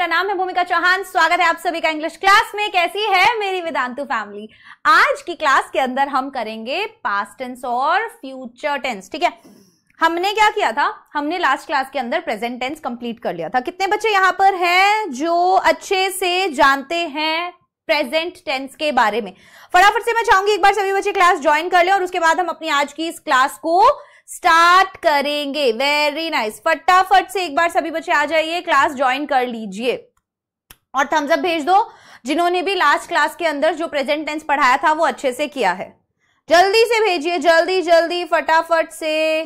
मेरा नाम है भूमिका चौहान। स्वागत है आप सभी का इंग्लिश क्लास में। कैसी है मेरी वेदांतु फैमिली? आज की क्लास के अंदर हम करेंगे पास्ट टेंस और फ्यूचर टेंस। ठीक है, हमने क्या किया था, हमने लास्ट क्लास के अंदर प्रेजेंट टेंस कंप्लीट कर लिया था। कितने बच्चे यहाँ पर हैं जो अच्छे से जानते हैं प्रेजेंट टेंस के बारे में? फटाफट से मैं चाहूंगी एक बार सभी बच्चे क्लास ज्वाइन कर ले और उसके बाद हम अपनी आज की इस क्लास को स्टार्ट करेंगे। वेरी नाइस, फटाफट से एक बार सभी बच्चे आ जाइए, क्लास ज्वाइन कर लीजिए और थम्स अप भेज दो जिन्होंने भी लास्ट क्लास के अंदर जो प्रेजेंट टेंस पढ़ाया था वो अच्छे से किया है। जल्दी से भेजिए, जल्दी जल्दी फटाफट से।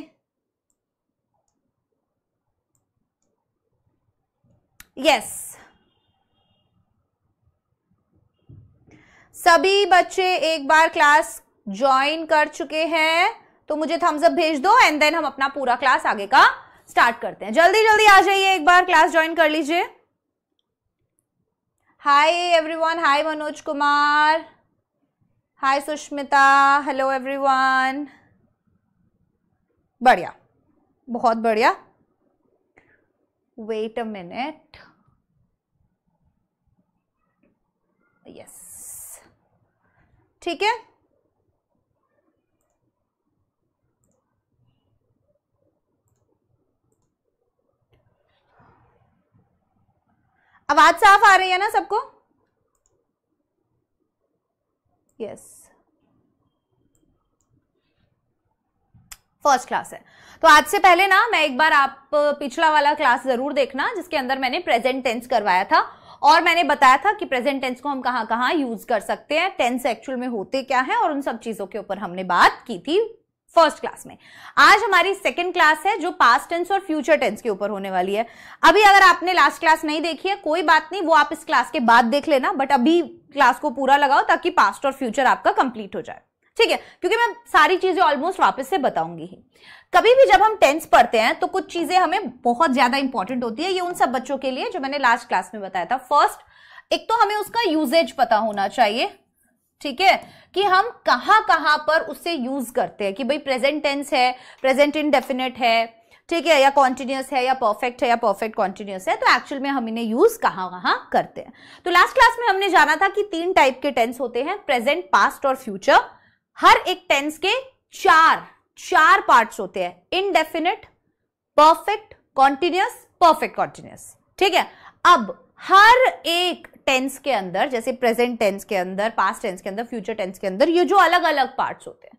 यस, सभी बच्चे एक बार क्लास ज्वाइन कर चुके हैं तो मुझे थम्स अप भेज दो एंड देन हम अपना पूरा क्लास आगे का स्टार्ट करते हैं। जल्दी जल्दी आ जाइए, एक बार क्लास ज्वाइन कर लीजिए। हाय एवरीवन, हाय मनोज कुमार, हाय सुष्मिता, हेलो एवरीवन। बढ़िया, बहुत बढ़िया। Wait a minute. यस, ठीक है। आवाज साफ आ रही है ना सबको? यस, फर्स्ट क्लास है तो आज से पहले ना मैं एक बार आप पिछला वाला क्लास जरूर देखना जिसके अंदर मैंने प्रेजेंट टेंस करवाया था और मैंने बताया था कि प्रेजेंट टेंस को हम कहां कहां यूज कर सकते हैं, टेंस एक्चुअल में होते क्या है और उन सब चीजों के ऊपर हमने बात की थी फर्स्ट क्लास में। आज हमारी सेकंड क्लास है जो पास्ट टेंस और फ्यूचर टेंस के ऊपर होने वाली है। अभी अगर आपने लास्ट क्लास नहीं देखी है कोई बात नहीं, वो आप इस क्लास के बाद देख लेना, बट अभी क्लास को पूरा लगाओ ताकि पास्ट और फ्यूचर आपका कंप्लीट हो जाए। ठीक है, क्योंकि मैं सारी चीजें ऑलमोस्ट वापस से बताऊंगी ही। कभी भी जब हम टेंस पढ़ते हैं तो कुछ चीजें हमें बहुत ज्यादा इंपॉर्टेंट होती है। ये उन सब बच्चों के लिए जो मैंने लास्ट क्लास में बताया था। फर्स्ट, एक तो हमें उसका यूजेज पता होना चाहिए, ठीक है, कि हम कहां कहां पर उससे यूज करते हैं, कि भाई प्रेजेंट टेंस है, प्रेजेंट इंडेफिनिट है, ठीक है, या कॉन्टिन्यूअस है, या परफेक्ट है, या परफेक्ट कॉन्टिन्यूअस है, तो एक्चुअल में हम इन्हें यूज कहां कहां करते हैं। तो लास्ट क्लास में हमने जाना था कि 3 टाइप के टेंस होते हैं, प्रेजेंट, पास्ट और फ्यूचर। हर एक टेंस के चार पार्ट्स होते हैं, indefinite, perfect continuous, perfect continuous. ठीक है, अब हर एक टेंस के अंदर, जैसे प्रेजेंट टेंस के अंदर, पास्ट टेंस के अंदर, फ्यूचर टेंस के अंदर, ये जो अलग अलग पार्ट्स होते हैं,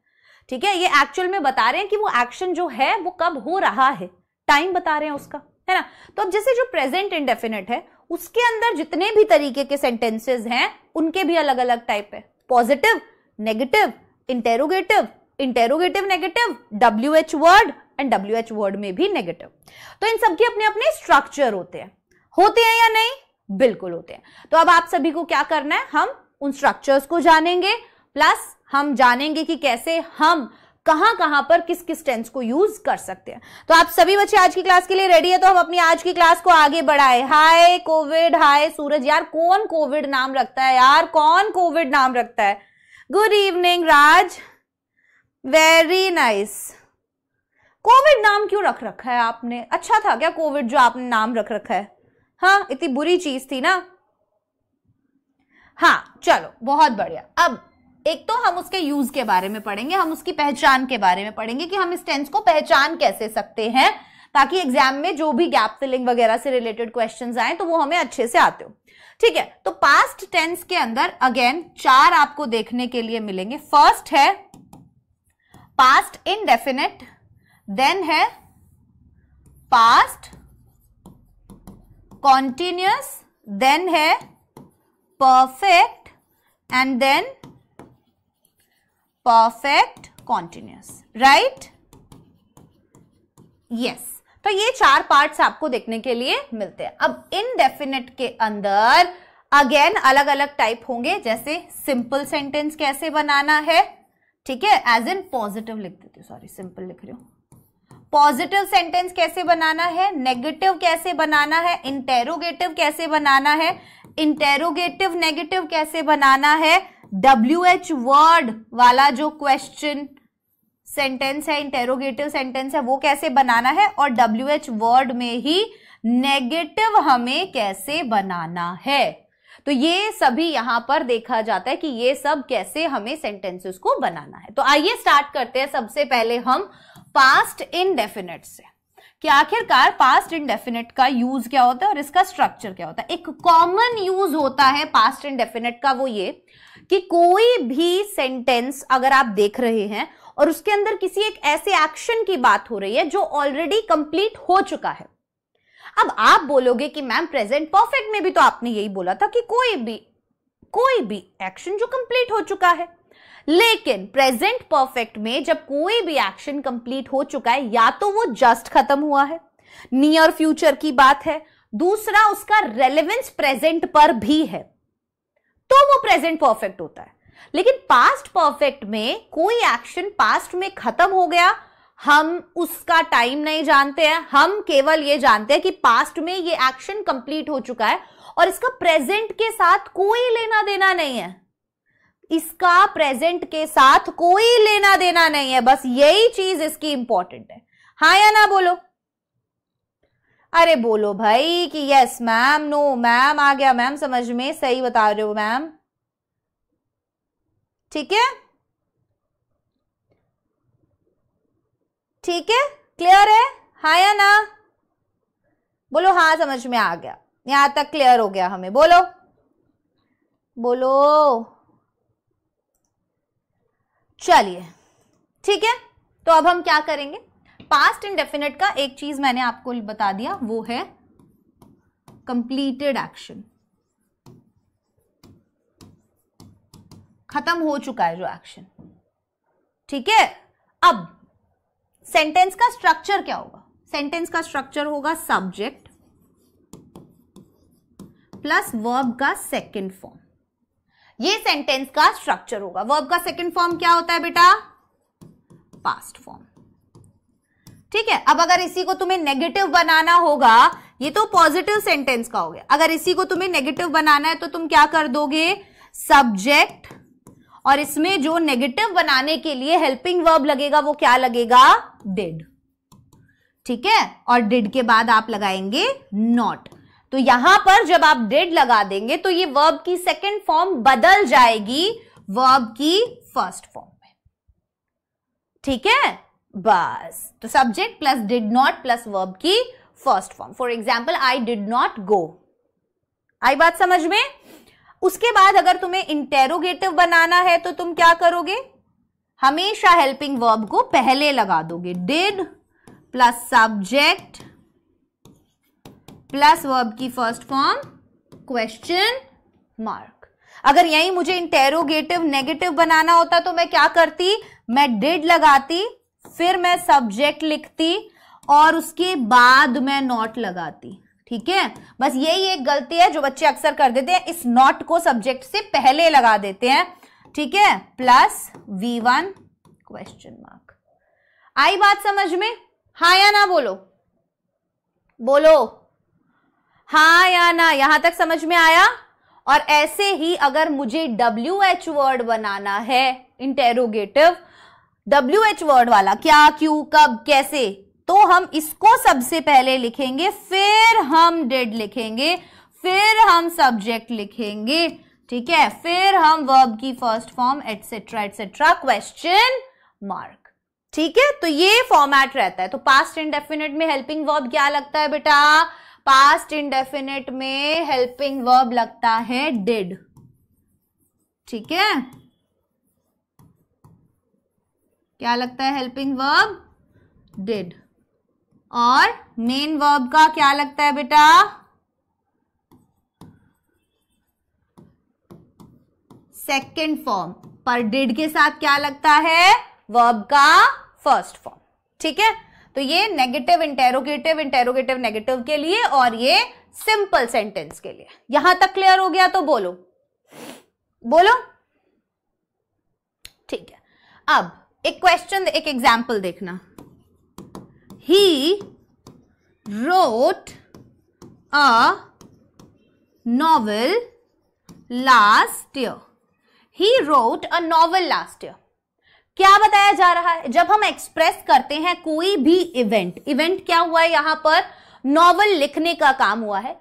ठीक है, ये एक्चुअल में बता रहे हैं कि वो एक्शन जो है वो कब हो रहा है, टाइम बता रहे हैं उसका, है ना। तो अब जैसे जो प्रेजेंट इंडेफिनिट है उसके अंदर जितने भी तरीके के सेंटेंसेस हैं उनके भी अलग अलग टाइप है, positive, negative, interrogative, interrogative negative, WH word and WH word में भी नेगेटिव। तो इन सबके अपने अपने स्ट्रक्चर होते हैं या नहीं? बिल्कुल होते हैं। तो अब आप सभी को क्या करना है, हम उन स्ट्रक्चर्स को जानेंगे, प्लस हम जानेंगे कि कैसे हम कहां कहां पर किस किस टेंस को यूज कर सकते हैं। तो आप सभी बच्चे आज की क्लास के लिए रेडी है? तो हम अपनी आज की क्लास को आगे बढ़ाए। हाय कोविड, हाय सूरज। यार कौन कोविड नाम रखता है यार, कौन कोविड नाम रखता है? गुड इवनिंग राज, वेरी नाइस। कोविड नाम क्यों रख रखा है आपने? अच्छा था क्या कोविड जो आपने नाम रख रखा है? हाँ, इतनी बुरी चीज थी ना। हाँ चलो, बहुत बढ़िया। अब एक तो हम उसके यूज के बारे में पढ़ेंगे, हम उसकी पहचान के बारे में पढ़ेंगे कि हम इस टेंस को पहचान कैसे सकते हैं ताकि एग्जाम में जो भी गैप फिलिंग वगैरह से रिलेटेड क्वेश्चंस आए तो वो हमें अच्छे से आते हो। ठीक है, तो पास्ट टेंस के अंदर अगेन 4 आपको देखने के लिए मिलेंगे। फर्स्ट है पास्ट इंडेफिनिट, देन है पास्ट कॉन्टिन्यूअस, देन है perfect and then perfect continuous, right? Yes, तो ये 4 पार्ट्स आपको देखने के लिए मिलते हैं। अब इनडेफिनिट के अंदर अगेन अलग अलग टाइप होंगे, जैसे सिंपल सेंटेंस कैसे बनाना है, ठीक है, एज इन पॉजिटिव लिख देती हूँ, सॉरी सिंपल लिख रही हूं। पॉजिटिव सेंटेंस कैसे बनाना है, नेगेटिव कैसे बनाना है, इंटेरोगेटिव कैसे बनाना है, इंटेरोगेटिव नेगेटिव कैसे बनाना है, WH वर्ड वाला जो क्वेश्चन सेंटेंस है, इंटेरोगेटिव सेंटेंस है, वो कैसे बनाना है, और WH वर्ड में ही नेगेटिव हमें कैसे बनाना है। तो ये सभी यहां पर देखा जाता है कि ये सब कैसे हमें सेंटेंसेस को बनाना है। तो आइए स्टार्ट करते हैं सबसे पहले हम पास्ट इंडेफिनिट से कि आखिरकार पास्ट इंडेफिनिट का यूज क्या होता है और इसका स्ट्रक्चर क्या होता है। एक कॉमन यूज होता है पास्ट इंडेफिनिट का, वो ये कि कोई भी सेंटेंस अगर आप देख रहे हैं और उसके अंदर किसी एक ऐसे एक्शन की बात हो रही है जो ऑलरेडी कंप्लीट हो चुका है। अब आप बोलोगे कि मैम प्रेजेंट परफेक्ट में भी तो आपने यही बोला था कि कोई भी एक्शन जो कंप्लीट हो चुका है, लेकिन प्रेजेंट परफेक्ट में जब कोई भी एक्शन कंप्लीट हो चुका है या तो वो जस्ट खत्म हुआ है, नियर फ्यूचर की बात है, दूसरा उसका रेलेवेंस प्रेजेंट पर भी है, तो वो प्रेजेंट परफेक्ट होता है। लेकिन पास्ट परफेक्ट में कोई एक्शन पास्ट में खत्म हो गया, हम उसका टाइम नहीं जानते हैं, हम केवल ये जानते हैं कि पास्ट में ये एक्शन कंप्लीट हो चुका है और इसका प्रेजेंट के साथ कोई लेना देना नहीं है। इसका प्रेजेंट के साथ कोई लेना देना नहीं है, बस यही चीज इसकी इंपॉर्टेंट है। हाँ या ना बोलो? अरे बोलो भाई कि यस मैम, नो मैम, आ गया मैम समझ में, सही बता रहे हो मैम। ठीक है, ठीक है, क्लियर है? हाँ या ना? बोलो हाँ, समझ में आ गया, यहां तक क्लियर हो गया हमें। बोलो बोलो, चलिए ठीक है। तो अब हम क्या करेंगे, पास्ट इंडेफिनिट का एक चीज मैंने आपको बता दिया, वो है कंप्लीटेड एक्शन, खत्म हो चुका है जो एक्शन। ठीक है, अब सेंटेंस का स्ट्रक्चर क्या होगा? सेंटेंस का स्ट्रक्चर होगा सब्जेक्ट प्लस वर्ब का सेकंड फॉर्म। ये सेंटेंस का स्ट्रक्चर होगा। वर्ब का सेकंड फॉर्म क्या होता है बेटा? Past form. ठीक है, अब अगर इसी को तुम्हें नेगेटिव बनाना होगा, ये तो पॉजिटिव सेंटेंस का हो गया, अगर इसी को तुम्हें नेगेटिव बनाना है तो तुम क्या कर दोगे? सब्जेक्ट और इसमें जो नेगेटिव बनाने के लिए हेल्पिंग वर्ब लगेगा वो क्या लगेगा? डिड। ठीक है, और डिड के बाद आप लगाएंगे नॉट। तो यहां पर जब आप डिड लगा देंगे तो ये वर्ब की सेकंड फॉर्म बदल जाएगी वर्ब की फर्स्ट फॉर्म में। ठीक है, बस। तो subject plus did not plus verb की first form. For example, I did not go. आई बात समझ में? उसके बाद अगर तुम्हें इंटेरोगेटिव बनाना है तो तुम क्या करोगे? हमेशा हेल्पिंग वर्ब को पहले लगा दोगे। Did plus subject plus verb की फर्स्ट फॉर्म क्वेश्चन मार्क। अगर यही मुझे इंटेरोगेटिव नेगेटिव बनाना होता तो मैं क्या करती? मैं डिड लगाती, फिर मैं सब्जेक्ट लिखती और उसके बाद मैं नॉट लगाती। ठीक है, बस यही एक गलती है जो बच्चे अक्सर कर देते हैं, इस नॉट को सब्जेक्ट से पहले लगा देते हैं। ठीक है, प्लस V1 क्वेश्चन मार्क। आई बात समझ में? हाँ या ना बोलो? बोलो हाँ या ना, यहां तक समझ में आया? और ऐसे ही अगर मुझे WH वर्ड बनाना है इंटेरोगेटिव, WH वर्ड वाला, क्या, क्यों, कब, कैसे, तो हम इसको सबसे पहले लिखेंगे, फिर हम डिड लिखेंगे, फिर हम सब्जेक्ट लिखेंगे। ठीक है, फिर हम वर्ब की first form etcetera etcetera question mark. ठीक है, तो ये फॉर्मेट रहता है। तो पास्ट इंडेफिनिट में हेल्पिंग वर्ब क्या लगता है बेटा? पास्ट इंडेफिनिट में हेल्पिंग वर्ब लगता है डिड। ठीक है, क्या लगता है? Helping verb did. और मेन वर्ब का क्या लगता है बेटा? Second form. पर डिड के साथ क्या लगता है? वर्ब का फर्स्ट फॉर्म। ठीक है, तो ये नेगेटिव इंटेरोगेटिव, इंटेरोगेटिव नेगेटिव के लिए और ये सिंपल सेंटेंस के लिए। यहां तक क्लियर हो गया? तो बोलो बोलो। ठीक है, अब एक क्वेश्चन, एक एग्जाम्पल देखना। He wrote a novel last year. He wrote a novel last year. क्या बताया जा रहा है? जब हम एक्सप्रेस करते हैं कोई भी इवेंट, इवेंट क्या हुआ है यहां पर? नॉवल लिखने का काम हुआ है।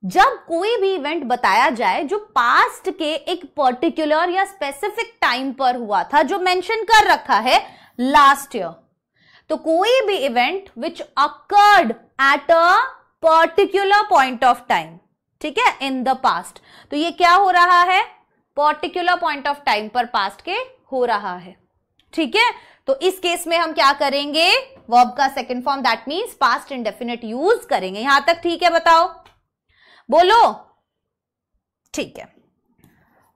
जब कोई भी इवेंट बताया जाए जो पास्ट के एक पर्टिकुलर या स्पेसिफिक टाइम पर हुआ था, जो मेंशन कर रखा है लास्ट ईयर, तो कोई भी event which occurred at a particular point of time, ठीक है, इन द पास्ट, तो ये क्या हो रहा है, पर्टिकुलर पॉइंट ऑफ टाइम पर पास्ट के हो रहा है, ठीक है। तो इस केस में हम क्या करेंगे, वर्ब का second form that means past indefinite use करेंगे। यहां तक ठीक है, बताओ, बोलो, ठीक है।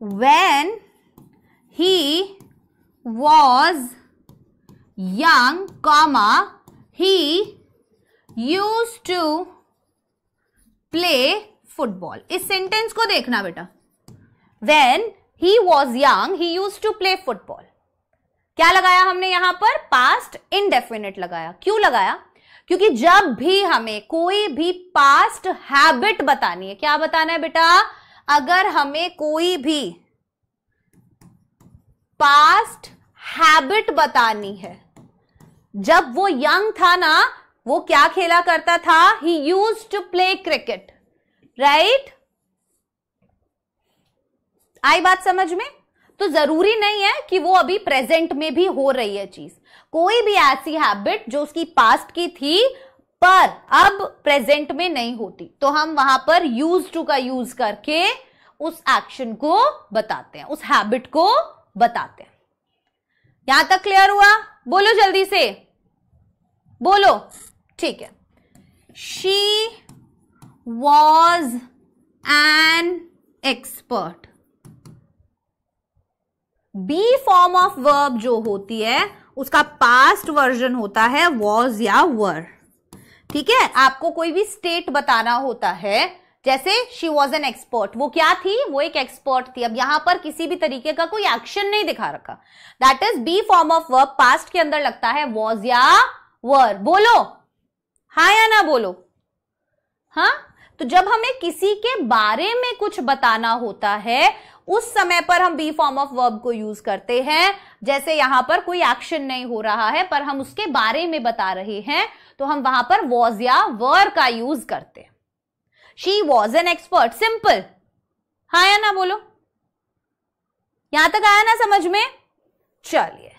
When he was young, comma, he used to play football। इस सेंटेंस को देखना बेटा, When he was young, he used to play football। क्या लगाया हमने यहां पर, पास्ट इंडेफिनिट लगाया। क्यों लगाया, क्योंकि जब भी हमें कोई भी पास्ट हैबिट बतानी है, क्या बताना है बेटा, अगर हमें कोई भी पास्ट हैबिट बतानी है, जब वो यंग था ना, वो क्या खेला करता था, he used to play cricket, right. आई बात समझ में। तो जरूरी नहीं है कि वो अभी प्रेजेंट में भी हो रही है चीज, कोई भी ऐसी हैबिट जो उसकी पास्ट की थी पर अब प्रेजेंट में नहीं होती, तो हम वहां पर यूज टू का यूज करके उस एक्शन को बताते हैं, उस हैबिट को बताते हैं। यहां तक क्लियर हुआ, बोलो जल्दी से, बोलो, ठीक है। She was an expert. B form of verb जो होती है उसका पास्ट वर्जन होता है वॉज या वर, ठीक है। आपको कोई भी स्टेट बताना होता है, जैसे शी वॉज एन एक्सपर्ट, वो क्या थी, वो एक एक्सपर्ट थी। अब यहां पर किसी भी तरीके का कोई एक्शन नहीं दिखा रखा, that is B form of verb, past के अंदर लगता है वॉज या वर। बोलो हाँ या ना, बोलो हाँ। तो जब हमें किसी के बारे में कुछ बताना होता है, उस समय पर हम बी फॉर्म ऑफ वर्ब को यूज करते हैं। जैसे यहां पर कोई एक्शन नहीं हो रहा है पर हम उसके बारे में बता रहे हैं, तो हम वहां पर वॉज या वर का यूज करते हैं। She was an expert, simple, हाँ या ना, बोलो। यहां तक आया ना समझ में। चलिए,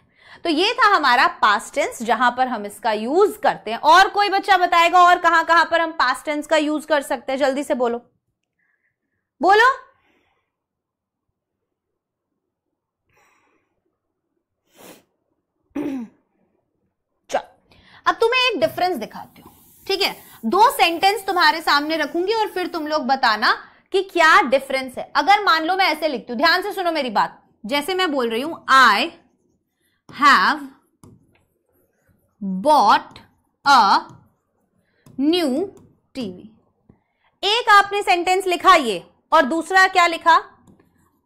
तो ये था हमारा पास्ट टेंस जहां पर हम इसका यूज करते हैं। और कोई बच्चा बताएगा और कहां कहां पर हम पास्ट टेंस का यूज कर सकते हैं, जल्दी से बोलो, बोलो। चल, अब तुम्हें एक डिफरेंस दिखाती हूं, ठीक है। दो सेंटेंस तुम्हारे सामने रखूंगी और फिर तुम लोग बताना कि क्या डिफरेंस है। अगर मान लो मैं ऐसे लिखती हूं, ध्यान से सुनो मेरी बात, जैसे मैं बोल रही हूं, I have bought a new TV. एक आपने सेंटेंस लिखा ये, और दूसरा क्या लिखा,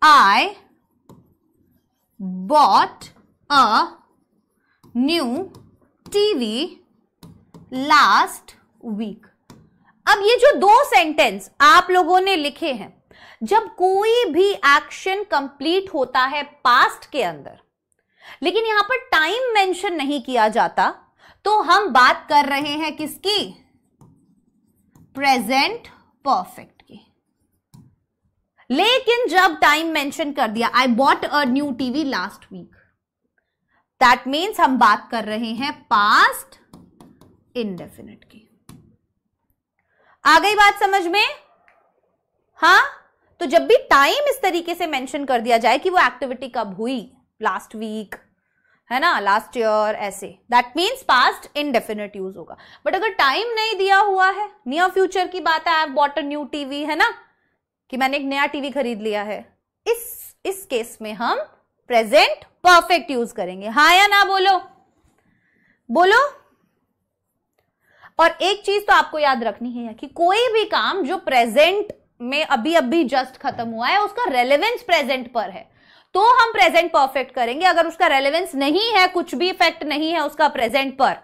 I bought a new TV last week. अब ये जो दो सेंटेंस आप लोगों ने लिखे हैं, जब कोई भी एक्शन कंप्लीट होता है पास्ट के अंदर, लेकिन यहां पर टाइम मेंशन नहीं किया जाता, तो हम बात कर रहे हैं किसकी, प्रेजेंट परफेक्ट की। लेकिन जब टाइम मेंशन कर दिया, I bought a new TV last week, that means हम बात कर रहे हैं पास्ट इंडेफिनिट की। आ गई बात समझ में। हाँ, तो जब भी टाइम इस तरीके से मेंशन कर दिया जाए कि वो एक्टिविटी कब हुई, लास्ट वीक है ना, लास्ट ईयर, ऐसे, that means past indefinite use होगा। बट अगर टाइम नहीं दिया हुआ है, नियर फ्यूचर की बात है, आई have bought a new TV, है ना, कि मैंने एक नया टीवी खरीद लिया है, इस केस में हम प्रेजेंट परफेक्ट यूज करेंगे। हाँ या ना, बोलो, बोलो। और एक चीज तो आपको याद रखनी है कि कोई भी काम जो प्रेजेंट में अभी अभी जस्ट खत्म हुआ है, उसका रेलेवेंस प्रेजेंट पर है, तो हम प्रेजेंट परफेक्ट करेंगे। अगर उसका रेलेवेंस नहीं है, कुछ भी इफेक्ट नहीं है उसका प्रेजेंट पर,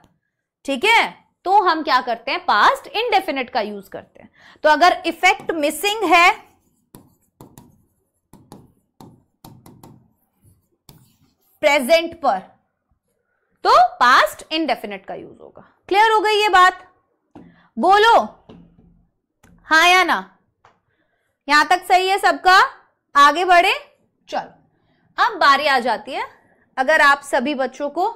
ठीक है, तो हम क्या करते हैं, पास्ट इंडेफिनिट का यूज करते हैं। तो अगर इफेक्ट मिसिंग है, प्रेजेंट पर, तो पास्ट इंडेफिनिट का यूज होगा। क्लियर हो गई ये बात। बोलो हाँ या ना, यहां तक सही है सबका, आगे बढ़े। चलो अब बारी आ जाती है, अगर आप सभी बच्चों को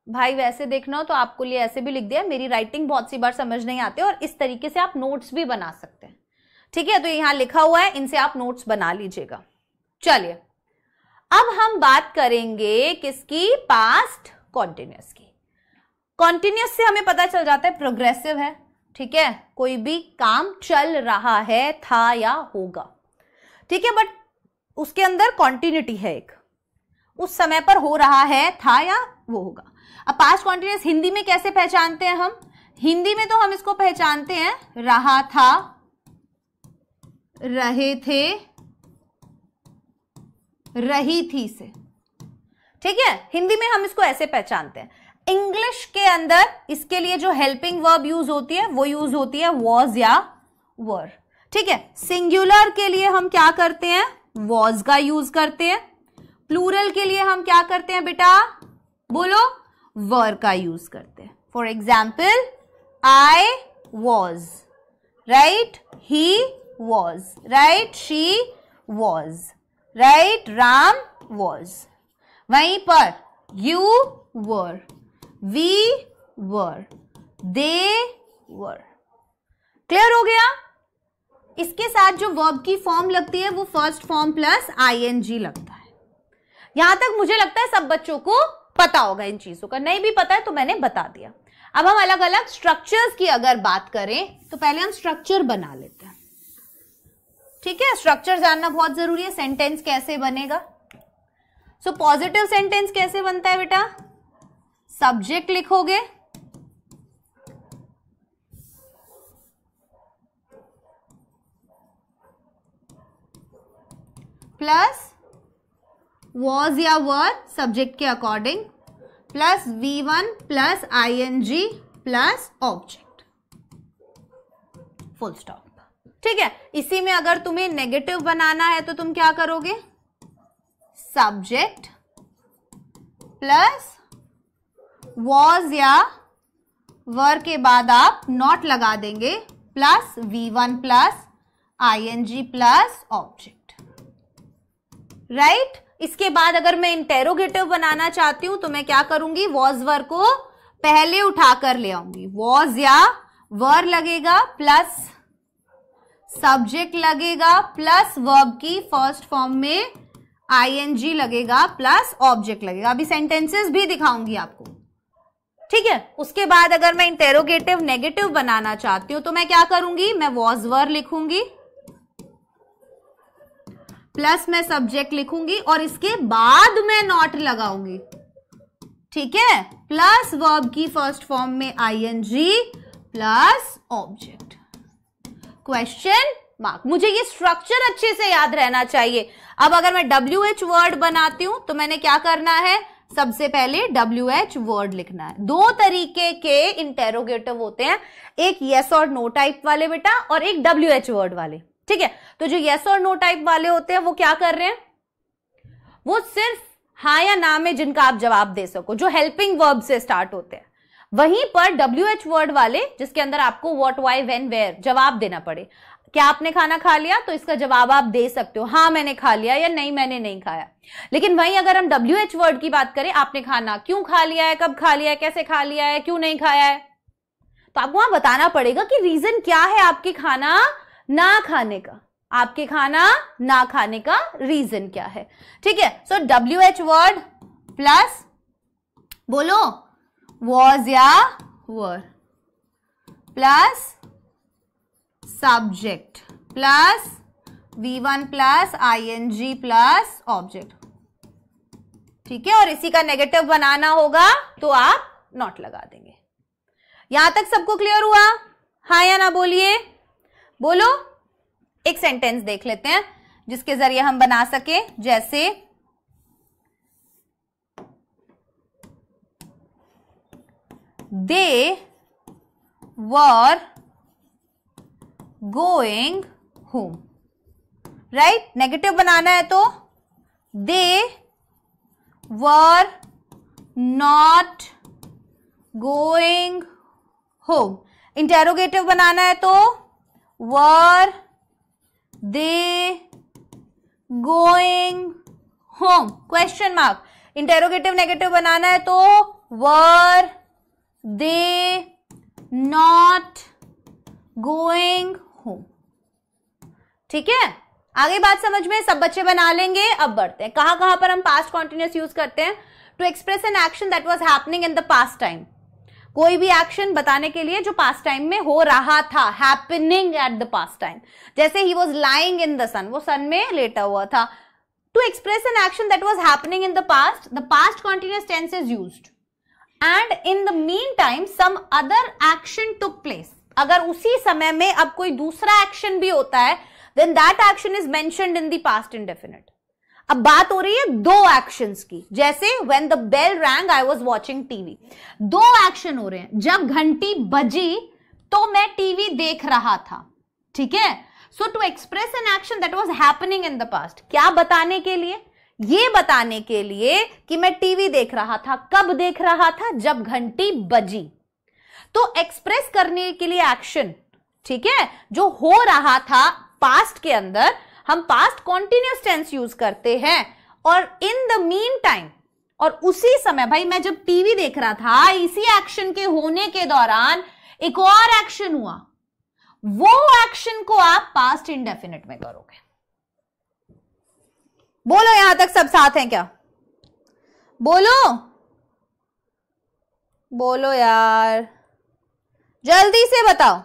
भाई वैसे देखना हो तो आपको लिए ऐसे भी लिख दिया, मेरी राइटिंग बहुत सी बार समझ नहीं आती और इस तरीके से आप नोट्स भी बना सकते हैं, ठीक है, तो यहां लिखा हुआ है, इनसे आप नोट्स बना लीजिएगा। चलिए अब हम बात करेंगे किसकी, पास्ट कॉन्टिन्यूअस की। कॉन्टिन्यूअस से हमें पता चल जाता है प्रोग्रेसिव है, ठीक है, कोई भी काम चल रहा है, था या होगा, ठीक है, बट उसके अंदर कॉन्टिन्यूटी है, एक उस समय पर हो रहा है, था या वो होगा। अब पास्ट कॉन्टिन्यूअस हिंदी में कैसे पहचानते हैं हम, हिंदी में तो हम इसको पहचानते हैं रहा था, रहे थे, रही थी से, ठीक है, हिंदी में हम इसको ऐसे पहचानते हैं। इंग्लिश के अंदर इसके लिए जो हेल्पिंग वर्ब यूज होती है वो यूज होती है वॉज या वर, ठीक है। सिंगुलर के लिए हम क्या करते हैं, वॉज का यूज करते हैं। प्लूरल के लिए हम क्या करते हैं बेटा, बोलो, वर का यूज करते हैं। For example I was, right, he was, right, she was, right, Ram was. वहीं पर you were, we were, they were. Clear हो गया। इसके साथ जो वर्ब की फॉर्म लगती है वो फर्स्ट फॉर्म प्लस आईएनजी लगता है। यहां तक मुझे लगता है सब बच्चों को पता होगा इन चीजों का, नहीं भी पता है तो मैंने बता दिया। अब हम अलग अलग स्ट्रक्चर्स की अगर बात करें तो पहले हम स्ट्रक्चर बना लेते हैं, ठीक है। स्ट्रक्चर जानना बहुत जरूरी है। सेंटेंस कैसे बनेगा, सो पॉजिटिव सेंटेंस कैसे बनता है बेटा, सब्जेक्ट लिखोगे, प्लस वॉज या वर सब्जेक्ट के according, plus V1 plus ING plus object, full stop, ठीक है। इसी में अगर तुम्हें नेगेटिव बनाना है तो तुम क्या करोगे, सब्जेक्ट प्लस वॉज या वर के बाद आप नॉट लगा देंगे, plus V1 plus ING plus object, right. इसके बाद अगर मैं इंटेरोगेटिव बनाना चाहती हूं तो मैं क्या करूंगी, वॉज वर को पहले उठाकर ले आऊंगी, वॉज या वर लगेगा प्लस सब्जेक्ट लगेगा प्लस वर्ब की फर्स्ट फॉर्म में ING लगेगा प्लस ऑब्जेक्ट लगेगा। अभी सेंटेंसेस भी दिखाऊंगी आपको, ठीक है। उसके बाद अगर मैं इंटेरोगेटिव नेगेटिव बनाना चाहती हूं तो मैं क्या करूंगी, मैं वॉज वर लिखूंगी प्लस मैं सब्जेक्ट लिखूंगी और इसके बाद मैं नॉट लगाऊंगी, ठीक है, प्लस वर्ब की फर्स्ट फॉर्म में ING plus object, question mark. मुझे ये स्ट्रक्चर अच्छे से याद रहना चाहिए। अब अगर मैं WH वर्ड बनाती हूं तो मैंने क्या करना है, सबसे पहले WH वर्ड लिखना है। दो तरीके के इंटेरोगेटिव होते हैं, एक यस और नो टाइप वाले बेटा और एक WH वर्ड वाले, ठीक है। तो जो यस और नो टाइप वाले होते हैं वो क्या कर रहे हैं, वो सिर्फ हाँ या ना में जिनका आप जवाब दे सको, जो हेल्पिंग वर्ब से स्टार्ट होते हैं। वहीं पर WH वर्ड वाले जिसके अंदर आपको व्हाट, व्हाई, व्हेन, वेयर जवाब देना पड़े। क्या आपने खाना खा लिया, तो इसका जवाब आप दे सकते हो, हाँ मैंने खा लिया या नहीं मैंने नहीं खाया। लेकिन वहीं अगर हम WH वर्ड की बात करें, आपने खाना क्यों खा लिया है, कब खा लिया है, कैसे खा लिया है, क्यों नहीं खाया है, तो आपको वहां बताना पड़ेगा कि रीजन क्या है आपके खाना ना खाने का, आपके खाना ना खाने का रीजन क्या है, ठीक है। सो WH वर्ड प्लस बोलो वॉज या वर plus subject plus V1 plus ING plus object, ठीक है। और इसी का नेगेटिव बनाना होगा तो आप नॉट लगा देंगे। यहां तक सबको क्लियर हुआ, हाँ या ना बोलिए, बोलो। एक सेंटेंस देख लेते हैं जिसके जरिए हम बना सके, जैसे they were going home, right. Negative बनाना है तो they were not going home. Interrogative बनाना है तो were they going home, question mark. Interrogative negative बनाना है तो were they not going home. ठीक है, आगे बात समझ में, सब बच्चे बना लेंगे। अब बढ़ते हैं, कहां पर हम पास्ट कॉन्टिन्यूअस यूज करते हैं? To express an action that was happening in the past time, कोई भी एक्शन बताने के लिए जो पास्ट टाइम में हो रहा था, happening at the past time. जैसे he was lying in the sun, वो सन में लेटा हुआ था। To express an action that was happening in the past continuous tense is used and in the mean time some other action took place. अगर उसी समय में अब कोई दूसरा एक्शन भी होता है, then that action is mentioned in the past indefinite. अब बात हो रही है दो एक्शंस की, जैसे when the bell rang I was watching TV। दो एक्शन हो रहे हैं, जब घंटी बजी तो मैं टीवी देख रहा था। ठीक है, so to express an action that was happening in the past, क्या बताने के लिए? ये बताने के लिए कि मैं टीवी देख रहा था। कब देख रहा था? जब घंटी बजी। तो एक्सप्रेस करने के लिए एक्शन, ठीक है, जो हो रहा था पास्ट के अंदर, हम पास्ट कॉन्टिन्यूअस टेंस यूज करते हैं। और इन द मीन टाइम, और उसी समय, भाई मैं जब टीवी देख रहा था, इसी एक्शन के होने के दौरान एक और एक्शन हुआ, वो एक्शन को आप पास्ट इंडेफिनिट में करोगे। बोलो, यहां तक सब साथ हैं क्या? बोलो बोलो यार, जल्दी से बताओ।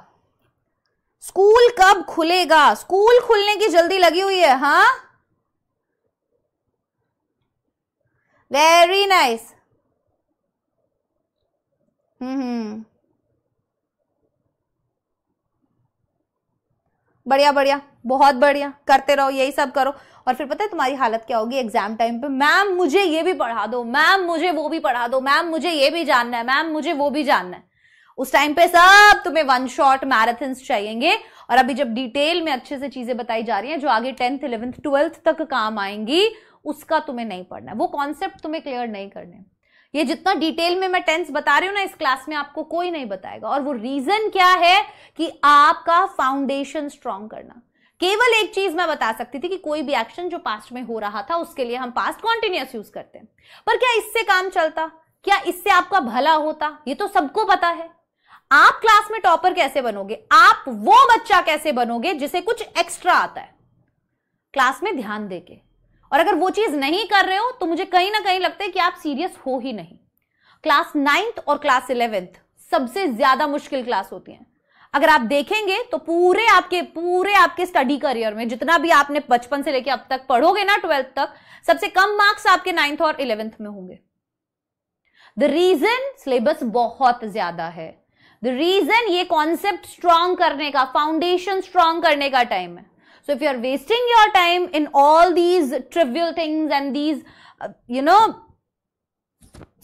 स्कूल कब खुलेगा? स्कूल खुलने की जल्दी लगी हुई है। हाँ, वेरी नाइस। बढ़िया बढ़िया, बहुत बढ़िया, करते रहो, यही सब करो। और फिर पता है तुम्हारी हालत क्या होगी एग्जाम टाइम पे? मैम मुझे ये भी पढ़ा दो, मैम मुझे वो भी पढ़ा दो, मैम मुझे ये भी जानना है, मैम मुझे वो भी जानना है। उस टाइम पे सब तुम्हें वन शॉट मैराथन्स चाहिएंगे। और अभी जब डिटेल में अच्छे से चीजें बताई जा रही हैं जो आगे 10th 11th 12th तक काम आएंगी, उसका तुम्हें नहीं पढ़ना है, वो कॉन्सेप्ट तुम्हें क्लियर नहीं करने। ये जितना डिटेल में मैं टेंस बता रही हूं ना, इस क्लास में आपको कोई नहीं बताएगा। और वो रीजन क्या है कि आपका फाउंडेशन स्ट्रांग करना। केवल एक चीज मैं बता सकती थी कि कोई भी एक्शन जो पास्ट में हो रहा था उसके लिए हम पास्ट कॉन्टिन्यूअस यूज करते हैं, पर क्या इससे काम चलता? क्या इससे आपका भला होता? ये तो सबको पता है। आप क्लास में टॉपर कैसे बनोगे? आप वो बच्चा कैसे बनोगे जिसे कुछ एक्स्ट्रा आता है क्लास में ध्यान देके? और अगर वो चीज नहीं कर रहे हो तो मुझे कहीं ना कहीं लगता है कि आप सीरियस हो ही नहीं। क्लास 9th और क्लास 11th सबसे ज्यादा मुश्किल क्लास होती है। अगर आप देखेंगे तो पूरे आपके स्टडी करियर में जितना भी आपने बचपन से लेके अब तक पढ़ोगे ना 12th तक, सबसे कम मार्क्स आपके 9th और 11th में होंगे। द रीजन सिलेबस बहुत ज्यादा है। द रीजन ये कॉन्सेप्ट स्ट्रॉन्ग करने का, फाउंडेशन स्ट्रॉन्ग करने का टाइम है। So if you are wasting your time in all these trivial things and these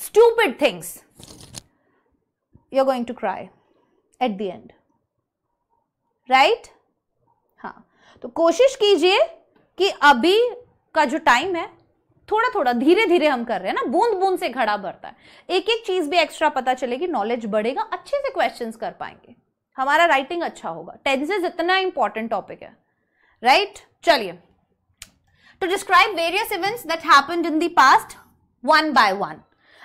stupid things, you are going to cry at the end, right? हाँ, तो कोशिश कीजिए कि अभी का जो टाइम है थोड़ा थोड़ा धीरे धीरे हम कर रहे हैं ना, बूंद बूंद से घड़ा भरता है। एक एक चीज भी एक्स्ट्रा पता चलेगी, नॉलेज बढ़ेगा, अच्छे से क्वेश्चंस कर पाएंगे, हमारा राइटिंग अच्छा होगा। टेंसेस इतना इंपॉर्टेंट टॉपिक है, राइट? चलिए, to describe various events that happened in the past one by one.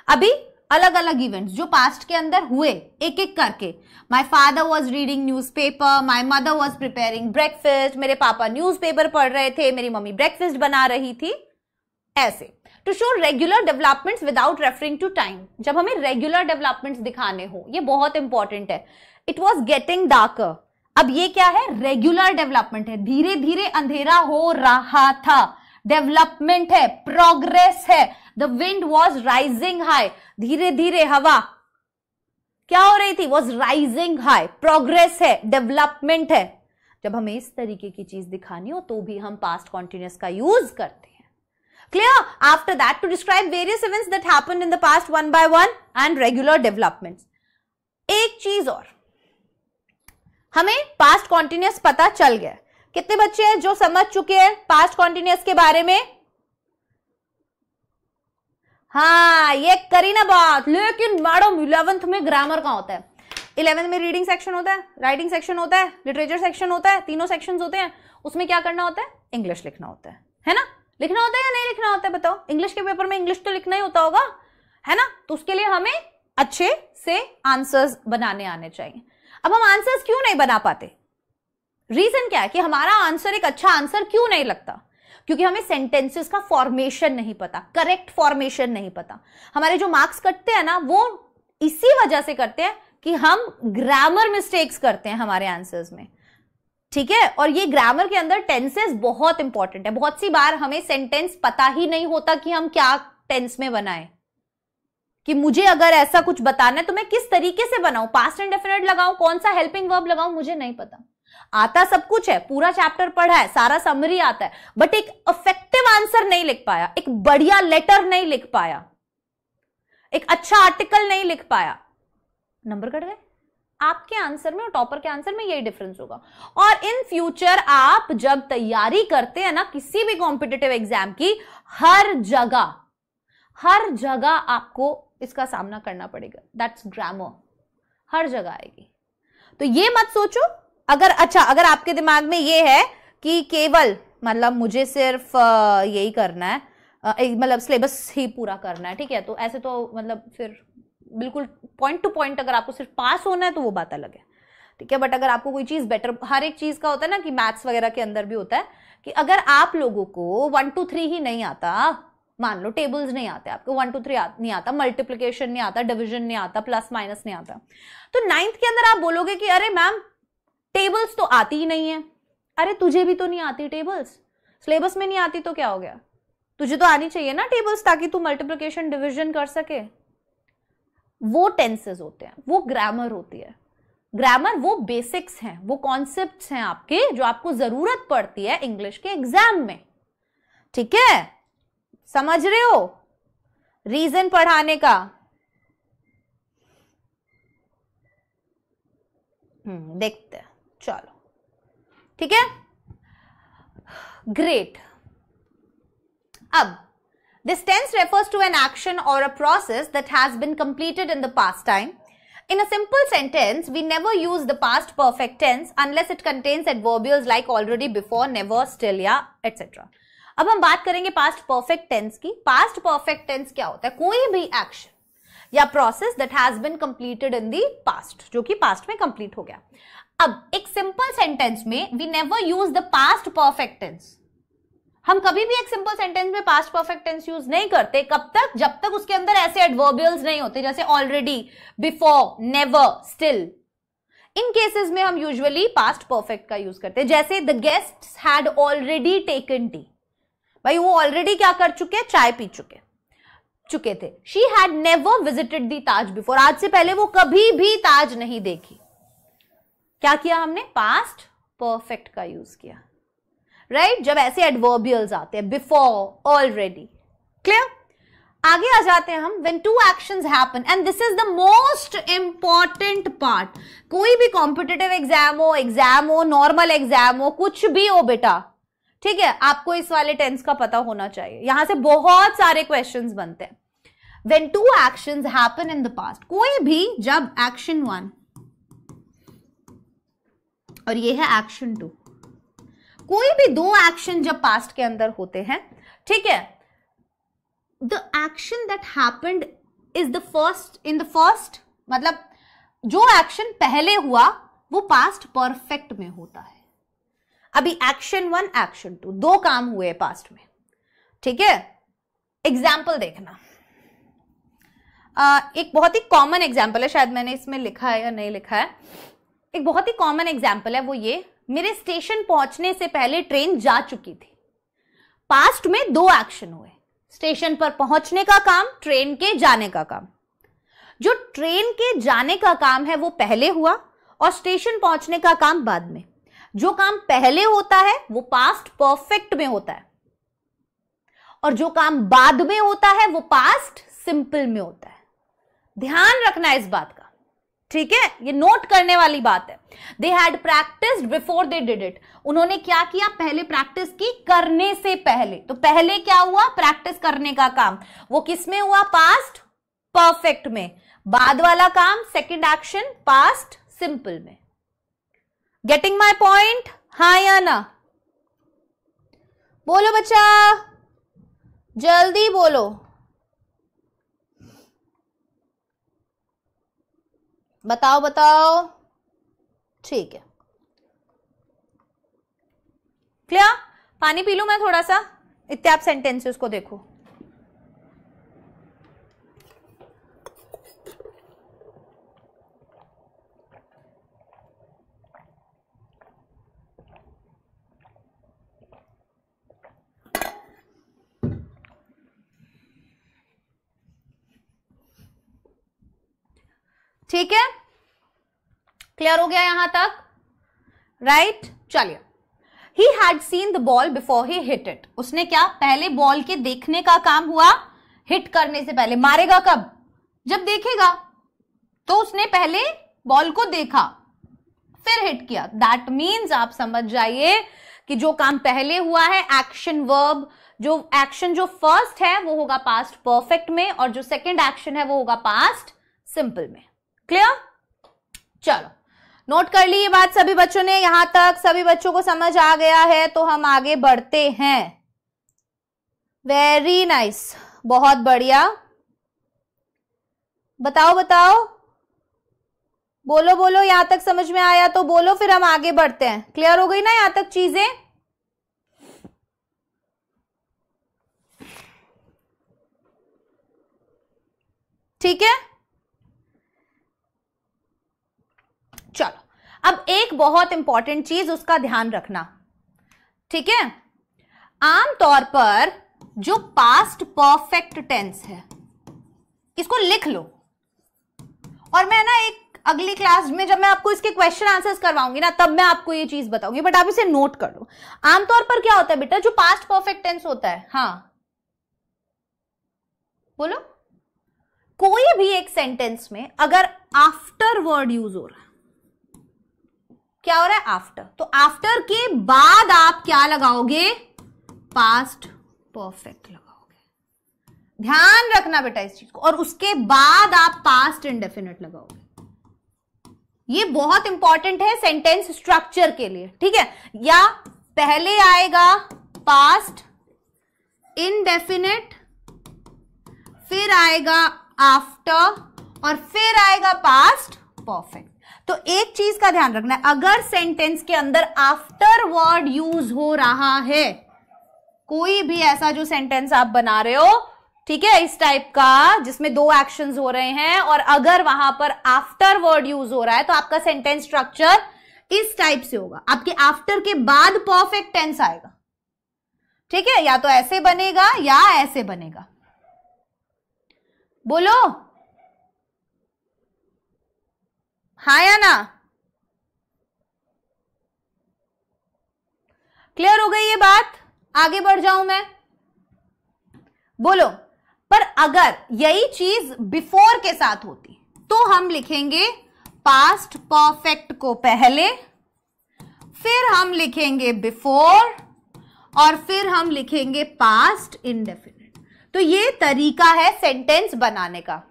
अभी अलग अलग इवेंट्स जो पास्ट के अंदर हुए एक एक करके। My father was reading news paper, my mother was preparing breakfast, मेरे पापा न्यूज पेपर पढ़ रहे थे, मेरी मम्मी ब्रेकफास्ट बना रही थी। ऐसे to show regular developments without referring to time, जब हमें रेगुलर डेवलपमेंट्स दिखाने हो, ये बहुत इंपॉर्टेंट है। इट वॉज गेटिंग डार्कर, अब ये क्या है? रेगुलर डेवलपमेंट है, धीरे धीरे अंधेरा हो रहा था, डेवलपमेंट है, प्रोग्रेस है। The wind was rising high, धीरे धीरे हवा क्या हो रही थी? वॉज राइजिंग हाई, प्रोग्रेस है, डेवलपमेंट है। जब हमें इस तरीके की चीज दिखानी हो तो भी हम पास्ट कॉन्टिन्यूअस का यूज करते हैं। Clear? After that, to describe various events that happened in the past one by one and regular developments. एक चीज और, हमें पास्ट कॉन्टिन्यूअस पता चल गया। कितने बच्चे हैं जो समझ चुके हैं पास्ट कॉन्टिन्यूअस के बारे में? हाँ, ये करी ना बात, लेकिन मैडम 11th में ग्रामर कहां होता है? 11th में रीडिंग सेक्शन होता है, राइटिंग सेक्शन होता है, लिटरेचर सेक्शन होता है, तीनों सेक्शंस होते हैं। उसमें क्या करना होता है? इंग्लिश लिखना होता है ना? लिखना होता है या नहीं लिखना होता है बताओ? इंग्लिश के पेपर में इंग्लिश तो लिखना ही होता होगा, है ना? तो उसके लिए हमें अच्छे से आंसर्स बनाने आने चाहिए। अब हम आंसर्स क्यों नहीं बना पाते? रीजन क्या है कि हमारा आंसर एक अच्छा आंसर क्यों नहीं लगता? क्योंकि हमें सेंटेंसेस का फॉर्मेशन नहीं पता, करेक्ट फॉर्मेशन नहीं पता। हमारे जो मार्क्स कटते हैं ना, वो इसी वजह से करते हैं कि हम ग्रामर मिस्टेक्स करते हैं हमारे आंसर्स में, ठीक है? और ये ग्रामर के अंदर टेंसेस बहुत इंपॉर्टेंट है। बहुत सी बार हमें सेंटेंस पता ही नहीं होता कि हम क्या टेंस में बनाएं, कि मुझे अगर ऐसा कुछ बताना है तो मैं किस तरीके से बनाऊं, पास्ट इंडेफिनिट लगाऊं, कौन सा हेल्पिंग वर्ब लगाऊं, मुझे नहीं पता। आता सब कुछ है, पूरा चैप्टर पढ़ा है, सारा समरी आता है, बट एक इफेक्टिव आंसर नहीं लिख पाया, एक बढ़िया लेटर नहीं लिख पाया, एक अच्छा आर्टिकल नहीं लिख पाया, नंबर कट गए। आपके आंसर में और टॉपर के आंसर में यही डिफरेंस होगा। और इन फ्यूचर आप जब तैयारी करते हैं ना किसी भी कॉम्पिटिटिव एग्जाम की, हर जगह आपको इसका सामना करना पड़ेगा। दैट्स ग्रामर, हर जगह आएगी। तो ये मत सोचो अगर आपके दिमाग में ये है कि केवल मतलब मुझे सिर्फ यही करना है, मतलब सिलेबस ही पूरा करना है, ठीक है, तो ऐसे तो मतलब फिर बिल्कुल पॉइंट टू पॉइंट अगर आपको सिर्फ पास होना है तो वो बात अलग है, ठीक है। बट अगर आपको कोई चीज बेटर, हर एक चीज का होता है ना कि मैथ्स वगैरह के अंदर भी होता है कि अगर आप लोगों को 1 2 3 ही नहीं आता, मान लो टेबल्स नहीं आते आपको, 1 2 3 नहीं आता, मल्टीप्लिकेशन नहीं आता, डिवीजन नहीं आता, प्लस माइनस नहीं आता, तो 9th के अंदर आप बोलोगे कि अरे मैम टेबल्स तो आती ही नहीं है। अरे तुझे भी तो नहीं आती टेबल्स, सिलेबस में नहीं आती तो क्या हो गया, तुझे तो आनी चाहिए ना टेबल्स, ताकि तू मल्टीप्लिकेशन डिवीजन कर सके। वो टेंसेस होते हैं, वो ग्रामर होती है। ग्रामर वो बेसिक्स हैं, वो कॉन्सेप्ट्स हैं आपके, जो आपको जरूरत पड़ती है इंग्लिश के एग्जाम में, ठीक है, समझ रहे हो? रीजन पढ़ाने का देखते हैं, चलो ठीक है, ग्रेट। अब this tense refers to an action or a process that has been completed in the past time. In a simple sentence, we never use the past perfect tense unless it contains adverbials like already, before, never, still या etc. अब हम बात करेंगे past perfect tense की। past perfect tense क्या होता है? कोई भी action या process that has been completed in the past, जो कि past में complete हो गया। अब एक simple sentence में we never use the past perfect tense। हम कभी भी एक सिंपल सेंटेंस में पास्ट परफेक्ट टेंस यूज नहीं करते, कब तक? जब तक उसके अंदर ऐसे एडवर्बियल्स नहीं होते जैसे ऑलरेडी, बिफोर, नेवर, स्टिल। इन केसेस में हम यूजुअली पास्ट परफेक्ट का यूज करते हैं, जैसे the guests had already taken T. भाई वो ऑलरेडी क्या कर चुके? चाय पी चुके थे। She had never visited the Taj before. आज से पहले वो कभी भी ताज नहीं देखी। क्या किया हमने? पास्ट परफेक्ट का यूज किया, राइट? जब ऐसे एडवर्बियल्स आते हैं, बिफोर, ऑलरेडी, क्लियर? आगे आ जाते हैं हम, when two actions happen, and this is the most important part. कोई भी कॉम्पिटिटिव एग्जाम हो, नॉर्मल एग्जाम हो, कुछ भी हो बेटा, ठीक है, आपको इस वाले टेंस का पता होना चाहिए। यहां से बहुत सारे क्वेश्चंस बनते हैं। When two actions happen in the past, कोई भी जब एक्शन 1 और ये है एक्शन 2, कोई भी दो एक्शन जब पास्ट के अंदर होते हैं, ठीक है, the action that happened is the first, in the first, मतलब जो एक्शन पहले हुआ वो पास्ट परफेक्ट में होता है। अभी एक्शन 1, एक्शन 2, दो काम हुए पास्ट में, ठीक है। एग्जाम्पल देखना, एक बहुत ही कॉमन एग्जाम्पल है, शायद मैंने इसमें लिखा है या नहीं लिखा है। एक बहुत ही कॉमन एग्जाम्पल है, वो ये, मेरे स्टेशन पहुंचने से पहले ट्रेन जा चुकी थी। पास्ट में दो एक्शन हुए, स्टेशन पर पहुंचने का काम, ट्रेन के जाने का काम। जो ट्रेन के जाने का काम है वो पहले हुआ और स्टेशन पहुंचने का काम बाद में। जो काम पहले होता है वो पास्ट परफेक्ट में होता है और जो काम बाद में होता है वो पास्ट सिंपल में होता है। ध्यान रखना इस बात का, ठीक है, ये नोट करने वाली बात है। They had practised before they did it. उन्होंने क्या किया? पहले प्रैक्टिस की, करने से पहले। तो पहले क्या हुआ? प्रैक्टिस करने का काम, वो किस में हुआ? पास्ट परफेक्ट में। बाद वाला काम सेकंड एक्शन पास्ट सिंपल में। Getting my point? हाँ या ना? बोलो बच्चा, जल्दी बोलो। बताओ बताओ। ठीक है, क्लियर? पानी पी लूं मैं थोड़ा सा? इतने आप सेंटेंसेस को देखो। ठीक है, क्लियर हो गया यहां तक? राइट, चलिए। He had seen the ball before he hit it. उसने क्या, पहले बॉल के देखने का काम हुआ, हिट करने से पहले। मारेगा कब? जब देखेगा। तो उसने पहले बॉल को देखा फिर हिट किया। दैट मीन्स आप समझ जाइए कि जो काम पहले हुआ है एक्शन वर्ब, जो एक्शन जो फर्स्ट है वो होगा पास्ट परफेक्ट में, और जो सेकंड एक्शन है वो होगा पास्ट सिंपल में। क्लियर? चलो, नोट कर ली ये बात सभी बच्चों ने? यहां तक सभी बच्चों को समझ आ गया है? तो हम आगे बढ़ते हैं। वेरी नाइस, बहुत बढ़िया। बताओ बताओ, बोलो बोलो, यहां तक समझ में आया तो बोलो, फिर हम आगे बढ़ते हैं। क्लियर हो गई ना यहां तक चीजें? ठीक है, चलो। अब एक बहुत इंपॉर्टेंट चीज, उसका ध्यान रखना, ठीक है? आमतौर पर जो पास्ट परफेक्ट टेंस है, इसको लिख लो, और मैं ना एक अगली क्लास में जब मैं आपको इसके क्वेश्चन आंसर्स करवाऊंगी ना, तब मैं आपको ये चीज बताऊंगी, बट आप इसे नोट कर लो। आमतौर पर क्या होता है बेटा, जो पास्ट परफेक्ट टेंस होता है, हाँ बोलो, कोई भी एक सेंटेंस में अगर आफ्टर वर्ड यूज हो रहा है, क्या हो रहा है? आफ्टर। तो आफ्टर के बाद आप क्या लगाओगे? पास्ट परफेक्ट लगाओगे। ध्यान रखना बेटा इस चीज को। और उसके बाद आप पास्ट इंडेफिनिट लगाओगे। ये बहुत इंपॉर्टेंट है सेंटेंस स्ट्रक्चर के लिए, ठीक है? या पहले आएगा पास्ट इंडेफिनिट, फिर आएगा आफ्टर, और फिर आएगा पास्ट परफेक्ट। तो एक चीज का ध्यान रखना है, अगर सेंटेंस के अंदर आफ्टर वर्ड यूज हो रहा है, कोई भी ऐसा जो सेंटेंस आप बना रहे हो, ठीक है, इस टाइप का जिसमें दो एक्शंस हो रहे हैं, और अगर वहां पर आफ्टर वर्ड यूज हो रहा है, तो आपका सेंटेंस स्ट्रक्चर इस टाइप से होगा। आपके आफ्टर के बाद परफेक्ट टेंस आएगा, ठीक है? या तो ऐसे बनेगा या ऐसे बनेगा। बोलो हाँ या ना? क्लियर हो गई ये बात? आगे बढ़ जाऊं मैं? बोलो। पर अगर यही चीज बिफोर के साथ होती तो हम लिखेंगे पास्ट परफेक्ट को पहले, फिर हम लिखेंगे बिफोर, और फिर हम लिखेंगे पास्ट इंडेफिनिट। तो ये तरीका है सेंटेंस बनाने का,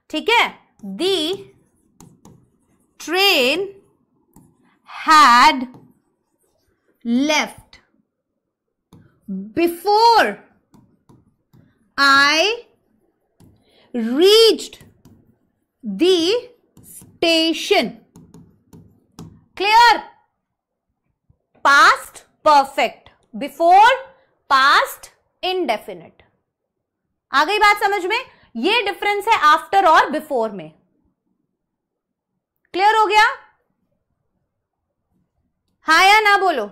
ठीक है? दी train had left before I reached the station. Clear? Past perfect, before past indefinite. आ गई बात समझ में? ये डिफरेंस है आफ्टर और बिफोर में। क्लियर हो गया? हाँ या ना बोलो।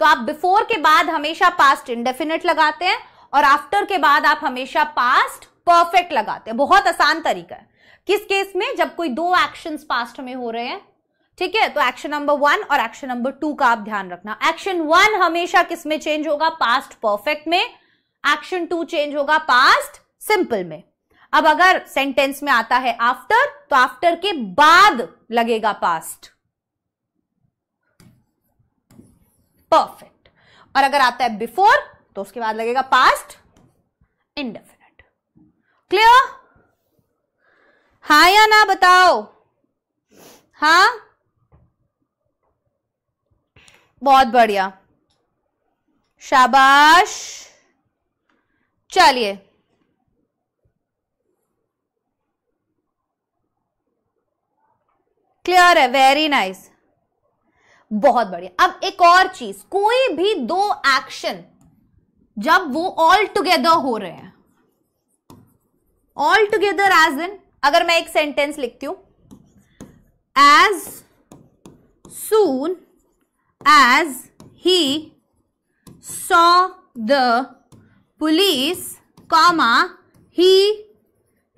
तो आप बिफोर के बाद हमेशा पास्ट इंडेफिनिट लगाते हैं, और आफ्टर के बाद आप हमेशा पास्ट परफेक्ट लगाते हैं। बहुत आसान तरीका है। किस केस में? जब कोई दो एक्शंस पास्ट में हो रहे हैं, ठीक है? तो एक्शन नंबर 1 और एक्शन नंबर 2 का आप ध्यान रखना। एक्शन 1 हमेशा किस में चेंज होगा? पास्ट परफेक्ट में। एक्शन 2 चेंज होगा पास्ट सिंपल में। अब अगर सेंटेंस में आता है आफ्टर, तो आफ्टर के बाद लगेगा पास्ट परफेक्ट, और अगर आता है बिफोर तो उसके बाद लगेगा पास्ट इंडेफिनिट। क्लियर? हाँ या ना बताओ। हाँ, बहुत बढ़िया, शाबाश। चलिए, क्लियर है, वेरी नाइस, बहुत बढ़िया। अब एक और चीज, कोई भी दो एक्शन जब वो ऑल टुगेदर हो रहे हैं, ऑल टुगेदर एज इन, अगर मैं एक सेंटेंस लिखती हूं, as soon as he saw the police comma he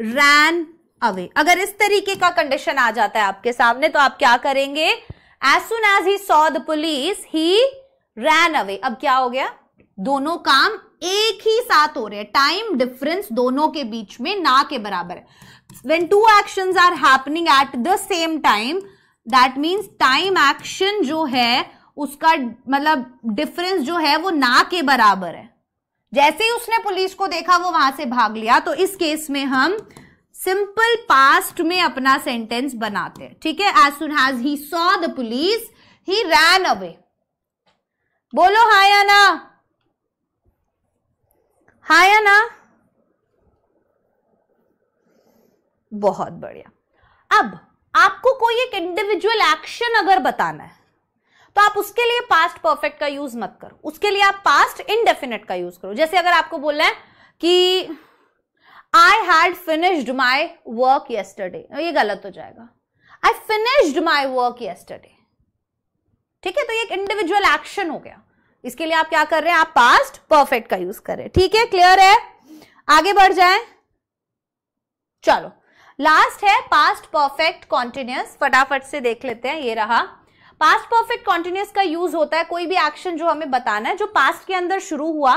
ran away, अगर इस तरीके का कंडीशन आ जाता है आपके सामने तो आप क्या करेंगे, as soon as he saw the police he ran away. अब क्या हो गया, दोनों काम एक ही साथ हो रहे हैं, टाइम डिफरेंस दोनों के बीच में ना के बराबर है। When two actions are happening at the same time, that means time action जो है उसका मतलब डिफरेंस जो है वो ना के बराबर है। जैसे ही उसने पुलिस को देखा वो वहां से भाग लिया, तो इस केस में हम सिंपल पास्ट में अपना सेंटेंस बनाते हैं, ठीक है। As soon as he saw the police he ran away. बोलो हाँ या ना, हाँ या ना, बहुत बढ़िया। अब आपको कोई एक इंडिविजुअल एक्शन अगर बताना है तो आप उसके लिए पास्ट परफेक्ट का यूज मत करो, उसके लिए आप पास्ट इंडेफिनिट का यूज करो। जैसे अगर आपको बोलना है कि I had finished my work yesterday, ये गलत हो जाएगा, I finished my work yesterday, ठीक है। तो ये एक इंडिविजुअल एक्शन हो गया, इसके लिए आप क्या कर रहे हैं, आप पास्ट परफेक्ट का यूज कर रहे हैं, ठीक है। क्लियर है, आगे बढ़ जाएं। चलो, लास्ट है पास्ट परफेक्ट कॉन्टिन्यूअस, फटाफट से देख लेते हैं। ये रहा, पास्ट परफेक्ट कॉन्टिन्यूअस का यूज होता है कोई भी एक्शन जो हमें बताना है जो पास्ट के अंदर शुरू हुआ,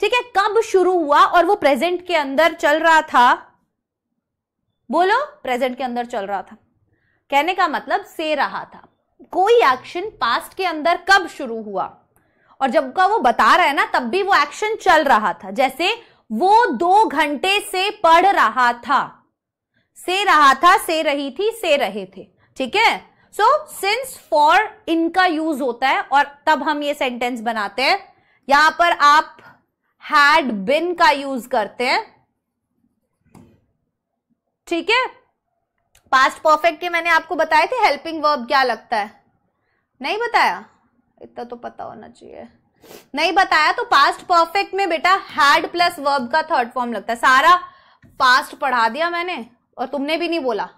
ठीक है, कब शुरू हुआ और वो प्रेजेंट के अंदर चल रहा था। बोलो, प्रेजेंट के अंदर चल रहा था, कहने का मतलब से रहा था। कोई एक्शन पास्ट के अंदर कब शुरू हुआ और जब का वो बता रहा है ना तब भी वो एक्शन चल रहा था। जैसे वो 2 घंटे से पढ़ रहा था, से रहा था, से रही थी, से रहे थे, ठीक है। सो सिंस फॉर इनका यूज होता है और तब हम ये सेंटेंस बनाते हैं। यहां पर आप हैड बिन का यूज करते हैं, ठीक है। पास्ट परफेक्ट के मैंने आपको बताए थे हेल्पिंग वर्ब क्या लगता है, नहीं बताया, इतना तो पता होना चाहिए, नहीं बताया। तो पास्ट परफेक्ट में बेटा हैड प्लस वर्ब का थर्ड फॉर्म लगता है। सारा पास्ट पढ़ा दिया मैंने और तुमने भी नहीं बोला।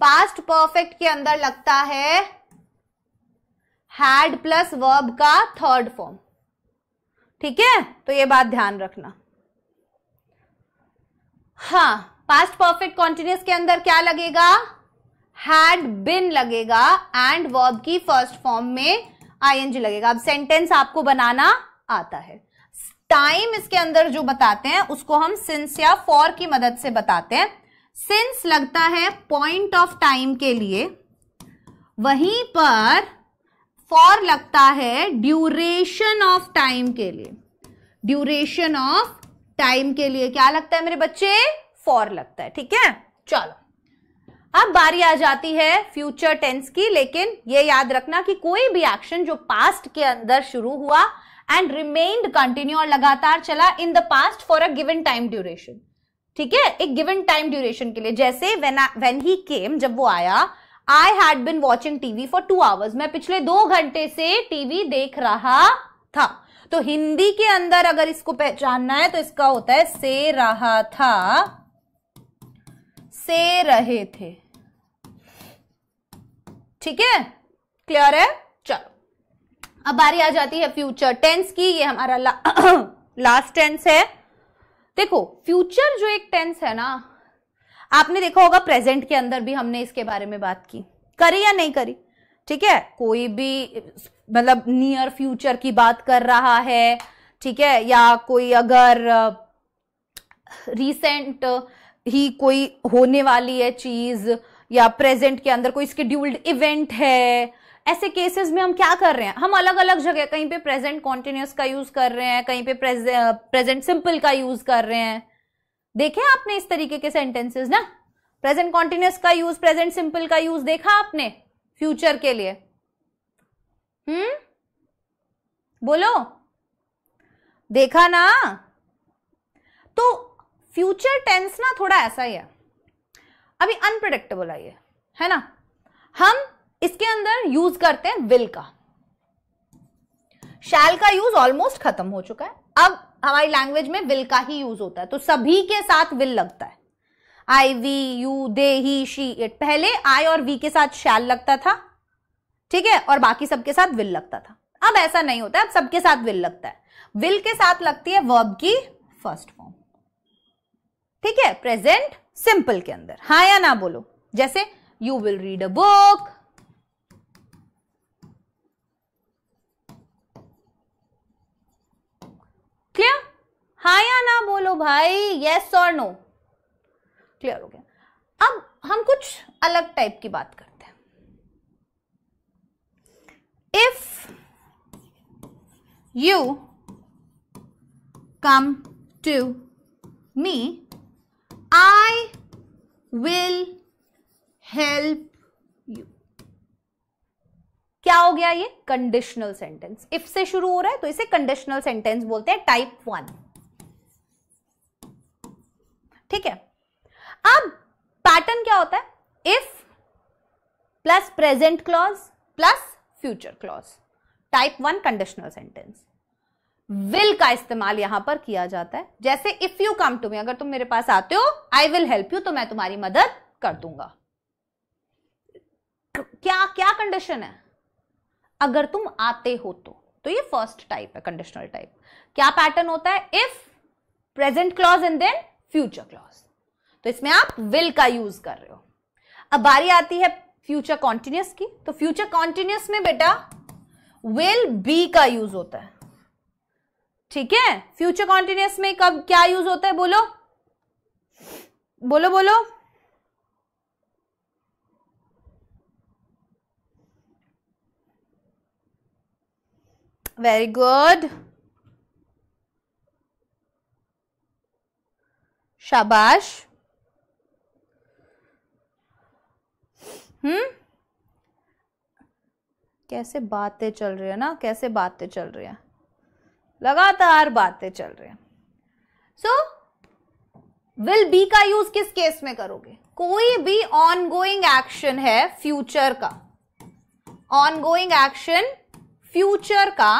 पास्ट परफेक्ट के अंदर लगता है हैड प्लस वर्ब का थर्ड फॉर्म, ठीक है। तो ये बात ध्यान रखना। हाँ, पास्ट परफेक्ट कॉन्टिन्यूअस के अंदर क्या लगेगा, हैड बिन लगेगा एंड वर्ब की फर्स्ट फॉर्म में आईएनजी लगेगा। अब सेंटेंस आपको बनाना आता है। टाइम इसके अंदर जो बताते हैं उसको हम सिंस या फॉर की मदद से बताते हैं। सिंस लगता है पॉइंट ऑफ टाइम के लिए, वहीं पर फॉर लगता है ड्यूरेशन ऑफ टाइम के लिए। ड्यूरेशन ऑफ टाइम के लिए क्या लगता है मेरे बच्चे, फॉर लगता है, ठीक है। चलो, अब बारी आ जाती है फ्यूचर टेंस की, लेकिन ये याद रखना कि कोई भी एक्शन जो पास्ट के अंदर शुरू हुआ एंड रिमेन्ड कंटिन्यू और लगातार चला इन the past for a given time duration, ठीक है, एक गिवन टाइम ड्यूरेशन के लिए। जैसे व्हेन ही केम, जब वो आया, I had been watching TV for 2 hours, मैं पिछले 2 घंटे से टीवी देख रहा था। तो हिंदी के अंदर अगर इसको पहचानना है तो इसका होता है से रहा था, से रहे थे, ठीक है। क्लियर है। चलो, अब बारी आ जाती है फ्यूचर टेंस की। ये हमारा लास्ट टेंस है। देखो, फ्यूचर जो एक टेंस है ना, आपने देखा होगा प्रेजेंट के अंदर भी हमने इसके बारे में बात की, करी या नहीं करी, ठीक है। कोई भी मतलब नियर फ्यूचर की बात कर रहा है, ठीक है, या कोई अगर रिसेंट ही कोई होने वाली है चीज, या प्रेजेंट के अंदर कोई स्केड्यूल्ड इवेंट है, ऐसे केसेस में हम क्या कर रहे हैं, हम अलग अलग जगह, कहीं पे प्रेजेंट कॉन्टिन्यूअस का यूज कर रहे हैं, कहीं पे प्रेजेंट सिंपल का यूज कर रहे हैं। देखे आपने इस तरीके के सेंटेंसेस ना, प्रेजेंट कॉन्टिन्यूस का यूज, प्रेजेंट सिंपल का यूज देखा आपने फ्यूचर के लिए? बोलो, देखा ना? तो फ्यूचर टेंस ना थोड़ा ऐसा ही है, अभी अनप्रेडिक्टेबल है ना। हम इसके अंदर यूज करते हैं विल का, शैल का यूज ऑलमोस्ट खत्म हो चुका है, अब हमारी लैंग्वेज में विल का ही यूज होता है, तो सभी के साथ विल लगता है। I, we, you, they, he, she, it. पहले आई और वी के साथ शैल लगता था, ठीक है, और बाकी सबके साथ विल लगता था। अब ऐसा नहीं होता है, अब सबके साथ विल लगता है। विल के साथ लगती है वर्ब की फर्स्ट फॉर्म, ठीक है, प्रेजेंट सिंपल के अंदर। हाँ या ना बोलो, जैसे you will read a book, clear? हाँ या ना बोलो भाई, यस और नो। क्लियर हो गया। अब हम कुछ अलग टाइप की बात करते हैं। If you come to me, I will help you. क्या हो गया ये? Conditional sentence. इफ से शुरू हो रहा है तो इसे कंडीशनल सेंटेंस बोलते हैं, टाइप 1, ठीक है। अब पैटर्न क्या होता है? If plus present clause plus future clause, type 1 conditional sentence. Will का इस्तेमाल यहां पर किया जाता है, जैसे if you come to me, अगर तुम मेरे पास आते हो, आई विल हेल्प यू, तो मैं तुम्हारी मदद कर दूंगा। क्या क्या कंडीशन है? अगर तुम आते हो तो ये फर्स्ट टाइप है, कंडीशनल टाइप। क्या पैटर्न होता है? If, present clause and then future clause, तो इसमें आप विल का यूज कर रहे हो। अब बारी आती है फ्यूचर कॉन्टिन्यूस की, तो फ्यूचर कॉन्टिन्यूस में बेटा विल बी का यूज होता है, ठीक है। फ्यूचर कॉन्टिन्यूस में कब क्या यूज होता है? बोलो बोलो बोलो। वेरी गुड, शाबाश। कैसे बातें चल रही है ना, कैसे बातें चल रही है, लगातार बातें चल रही है। सो विल बी का यूज किस केस में करोगे? कोई भी ऑनगोइंग एक्शन है फ्यूचर का, ऑनगोइंग एक्शन फ्यूचर का,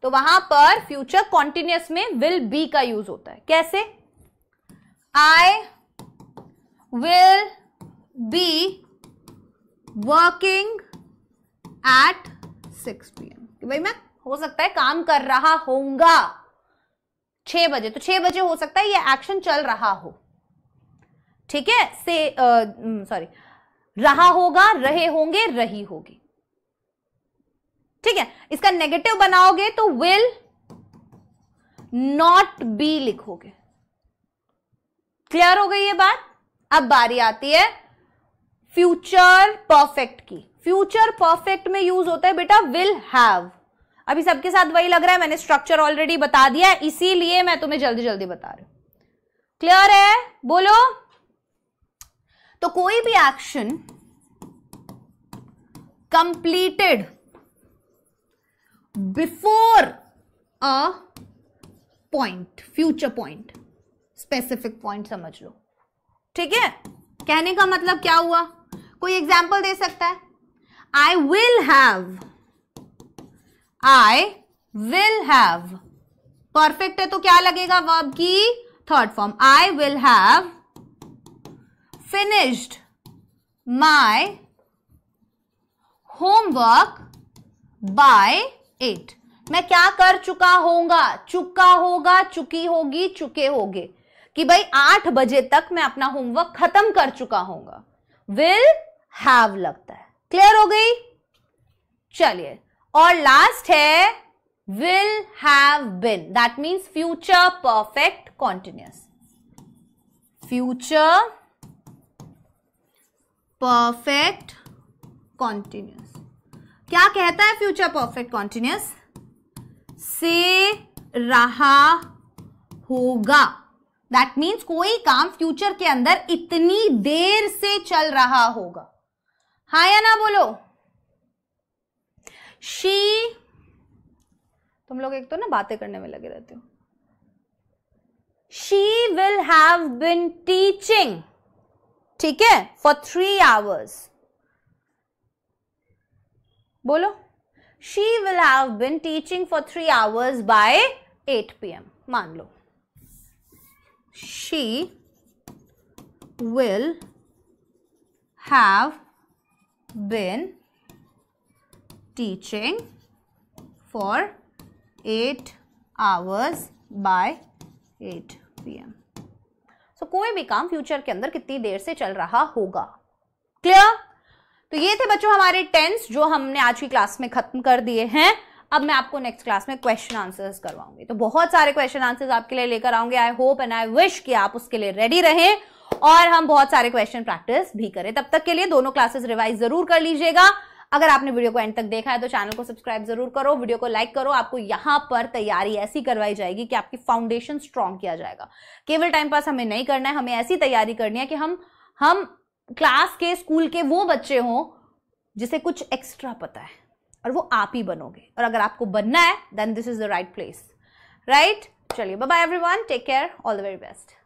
तो वहां पर फ्यूचर कॉन्टिन्यूस में विल बी का यूज होता है। कैसे? I will be working at 6 PM, कि भाई मैं हो सकता है काम कर रहा होऊंगा 6 बजे, तो 6 बजे हो सकता है ये एक्शन चल रहा हो, ठीक है। सॉरी, रहा होगा, रहे होंगे, रही होगी, ठीक है। इसका नेगेटिव बनाओगे तो विल नॉट बी लिखोगे। क्लियर हो गई ये बात? अब बारी आती है फ्यूचर परफेक्ट की। फ्यूचर परफेक्ट में यूज होता है बेटा विल हैव। अभी सबके साथ वही लग रहा है, मैंने स्ट्रक्चर ऑलरेडी बता दिया है, इसीलिए मैं तुम्हें जल्दी जल्दी बता रही हूं। क्लियर है? बोलो। तो कोई भी action completed before a point, future point, specific point समझ लो, ठीक है। कहने का मतलब क्या हुआ? कोई एग्जाम्पल दे सकता है? I will have, I will have perfect है तो क्या लगेगा? वर्ब की third form. I will have finished my homework by 8। मैं क्या कर चुका होऊंगा? चुका होगा, चुकी होगी, चुके होगे, कि भाई 8 बजे तक मैं अपना होमवर्क खत्म कर चुका होऊंगा। विल हैव लगता है। क्लियर हो गई? चलिए, और लास्ट है will have bin, that means future perfect continuous. Future perfect continuous क्या कहता है? फ्यूचर परफेक्ट कॉन्टिन्यूस से रहा होगा, दैट मीन्स कोई काम फ्यूचर के अंदर इतनी देर से चल रहा होगा। हाँ या ना बोलो। शी, तुम लोग एक तो ना बातें करने में लगे रहते हो। She will have been teaching, ठीक है, फॉर 3 hours। बोलो, she will have been teaching for 3 hours by 8 PM। मान लो she will have been teaching for 8 hours by 8 PM। So कोई भी काम फ्यूचर के अंदर कितनी देर से चल रहा होगा। क्लियर? तो ये थे बच्चों हमारे टेंस जो हमने आज की क्लास में खत्म कर दिए हैं। अब मैं आपको नेक्स्ट क्लास में क्वेश्चन आंसर्स करवाऊंगी, तो बहुत सारे क्वेश्चन आंसर्स आपके लिए लेकर आऊंगे। I hope and I wish कि आप उसके लिए रेडी रहें और हम बहुत सारे क्वेश्चन प्रैक्टिस भी करें। तब तक के लिए दोनों क्लासेस रिवाइज जरूर कर लीजिएगा। अगर आपने वीडियो को एंड तक देखा है तो चैनल को सब्सक्राइब जरूर करो, वीडियो को लाइक करो। आपको यहां पर तैयारी ऐसी करवाई जाएगी कि आपकी फाउंडेशन स्ट्रॉन्ग किया जाएगा। केवल टाइम पास हमें नहीं करना है, हमें ऐसी तैयारी करनी है कि हम क्लास के, स्कूल के वो बच्चे हों जिसे कुछ एक्स्ट्रा पता है और वो आप ही बनोगे। और अगर आपको बनना है then this is the right place, right? चलिए, bye bye everyone, take care, all the very best.